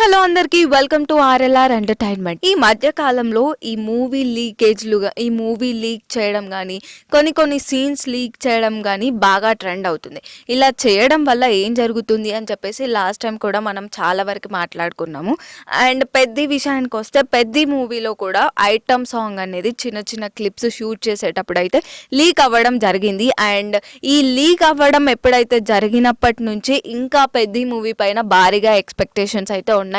Hello అందరికి welcome to RLR entertainment. ఈ మధ్య కాలంలో ఈ మూవీ లీకేజ్లుగా ఈ మూవీ లీక్ చేయడం కానీ కొన్ని సీన్స్ లీక్ చేయడం కానీ బాగా ట్రెండ్ అవుతుంది. ఇలా చేయడం వల్ల ఏం జరుగుతుంది అని చెప్పేసి లాస్ట్ టైం కూడా మనం చాలా వరకు మాట్లాడుకున్నాము. అండ్ పెద్ద విషయానికి వస్తే పెద్ద మూవీలో కూడా ఐటమ్ సాంగ్ అనేది చిన్న క్లిప్స్ షూట్ చేసేటప్పుడు అయితే లీక్ అవ్వడం జరిగింది. అండ్ ఈ లీక్ అవ్వడం ఎప్పుడైతే జరిగినప్పటి నుంచి ఇంకా పెద్ద మూవీ పైన భారీగా ఎక్స్పెక్టేషన్స్ అయితే ఉన్నాయన్నమాట.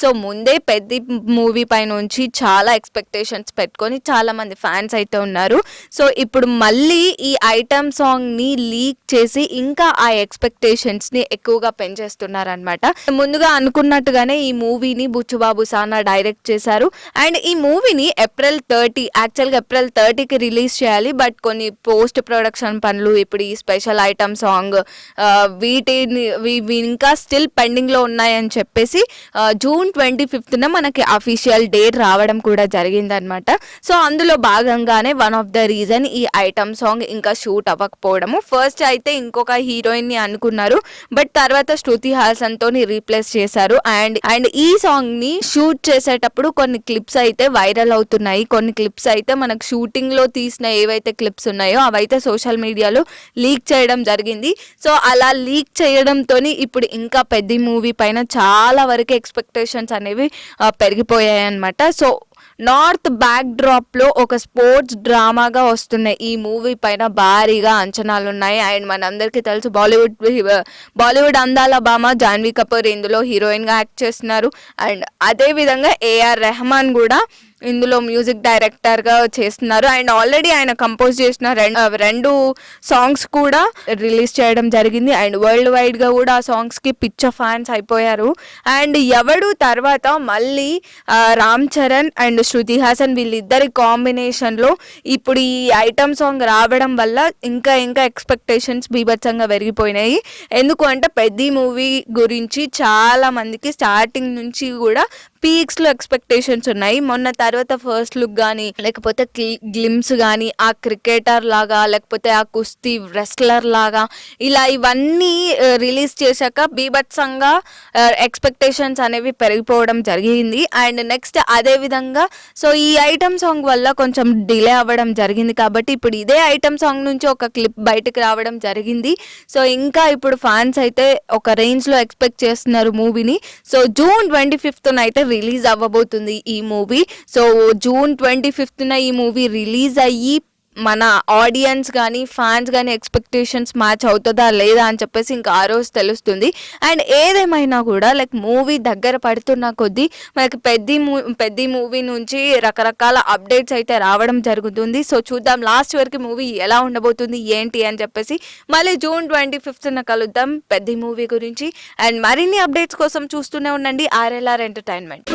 సో ముందే పెద్ద మూవీ పై నుంచి చాలా ఎక్స్పెక్టేషన్స్ పెట్టుకొని చాలా మంది ఫ్యాన్స్ అయితే ఉన్నారు. సో ఇప్పుడు మళ్ళీ ఈ ఐటమ్ సాంగ్ ని లీక్ చేసి ఇంకా ఆ ఎక్స్పెక్టేషన్స్ ని ఎక్కువగా పెంచేస్తున్నారనమాట. ముందుగా అనుకున్నట్టుగానే ఈ మూవీని బుచ్చుబాబు సానా డైరెక్ట్ చేశారు. అండ్ ఈ మూవీని ఏప్రిల్ 30కి రిలీజ్ చేయాలి. బట్ కొన్ని పోస్ట్ ప్రొడక్షన్ పనులు, ఇప్పుడు ఈ స్పెషల్ ఐటమ్ సాంగ్ వీటిని ఇంకా స్టిల్ పెండింగ్ లో ఉన్నాయని చెప్పేసి జూన్ 25న మనకి అఫీషియల్ డేట్ రావడం కూడా జరిగిందనమాట. సో అందులో భాగంగానే వన్ ఆఫ్ ద రీజన్ ఈ ఐటమ్ సాంగ్ ఇంకా షూట్ అవ్వకపోవడము. ఫస్ట్ అయితే ఇంకొక హీరోయిన్ ని అనుకున్నారు, బట్ తర్వాత శృతి హాసన్ తోని రీప్లేస్ చేశారు. అండ్ ఈ సాంగ్ ని షూట్ చేసేటప్పుడు కొన్ని క్లిప్స్ అయితే వైరల్ అవుతున్నాయి. కొన్ని క్లిప్స్ అయితే మనకు షూటింగ్ లో తీసిన ఏవైతే క్లిప్స్ ఉన్నాయో అవైతే సోషల్ మీడియాలో లీక్ చేయడం జరిగింది. సో అలా లీక్ చేయడంతో ఇప్పుడు ఇంకా పెద్ద మూవీ పైన చాలా వరకు ఎక్స్పెక్టేషన్స్ అనేవి పెరిగిపోయాయి అన్నమాట. సో నార్త్ బ్యాక్ డ్రాప్ లో ఒక స్పోర్ట్స్ డ్రామాగా వస్తున్నాయి. ఈ మూవీ పైన భారీగా అంచనాలు ఉన్నాయి. అండ్ మనందరికీ తెలుసు బాలీవుడ్ అందాల భామ జాన్వీ కపూర్ ఇందులో హీరోయిన్ గా యాక్ట్ చేస్తున్నారు. అండ్ అదే విధంగా ఏఆర్ రెహమాన్ కూడా ఇందులో మ్యూజిక్ డైరెక్టర్ గా చేస్తున్నారు. అండ్ ఆల్రెడీ ఆయన కంపోజ్ చేసిన రెండు సాంగ్స్ కూడా రిలీజ్ చేయడం జరిగింది. అండ్ వరల్డ్ వైడ్ గా కూడా ఆ సాంగ్స్ కి పిచ్చ ఫ్యాన్స్ అయిపోయారు. అండ్ ఎవడు తర్వాత మళ్ళీ రామ్ చరణ్ అండ్ శృతి హాసన్ వీళ్ళిద్దరి కాంబినేషన్ లో ఇప్పుడు ఈ ఐటమ్ సాంగ్ రావడం వల్ల ఇంకా ఎక్స్పెక్టేషన్స్ బీభత్సంగా పెరిగిపోయినాయి. ఎందుకు అంటే పెద్ద మూవీ గురించి చాలా మందికి స్టార్టింగ్ నుంచి కూడా పీక్స్ లో ఎక్స్పెక్టేషన్స్ ఉన్నాయి. మొన్న తర్వాత ఫస్ట్ లుక్ కానీ, లేకపోతే గ్లిమ్స్ కానీ, ఆ క్రికెటర్ లాగా, లేకపోతే ఆ కుస్తీ రెస్లర్ లాగా, ఇలా ఇవన్నీ రిలీజ్ చేశాక బీభత్సంగా ఎక్స్పెక్టేషన్స్ అనేవి పెరిగిపోవడం జరిగింది. అండ్ నెక్స్ట్ అదే విధంగా సో ఈ ఐటమ్ సాంగ్ వల్ల కొంచెం డిలే అవ్వడం జరిగింది. కాబట్టి ఇప్పుడు ఇదే ఐటమ్ సాంగ్ నుంచి ఒక క్లిప్ బయటకు రావడం జరిగింది. సో ఇంకా ఇప్పుడు ఫ్యాన్స్ అయితే ఒక రేంజ్ లో ఎక్స్పెక్ట్ చేస్తున్నారు మూవీని. సో జూన్ 25న అయితే రిలీజ్ అవ్వబోతుంది ఈ మూవీ. సో జూన్ 25న ఈ మూవీ రిలీజ్ అయ్యి మన ఆడియన్స్ కానీ ఫ్యాన్స్ కానీ ఎక్స్పెక్టేషన్స్ మ్యాచ్ అవుతుందా లేదా అని చెప్పేసి ఇంకా ఆ రోజు తెలుస్తుంది. అండ్ ఏదేమైనా కూడా లైక్ మూవీ దగ్గర పడుతున్న కొద్దీ మనకి పెద్ద మూవీ నుంచి రకరకాల అప్డేట్స్ అయితే రావడం జరుగుతుంది. సో చూద్దాం లాస్ట్ వరకు మూవీ ఎలా ఉండబోతుంది ఏంటి అని చెప్పేసి. మళ్ళీ జూన్ 25న కలుద్దాం పెద్ద మూవీ గురించి. అండ్ మరిన్ని అప్డేట్స్ కోసం చూస్తూనే ఉండండి ఆర్ఎల్ఆర్ ఎంటర్టైన్మెంట్.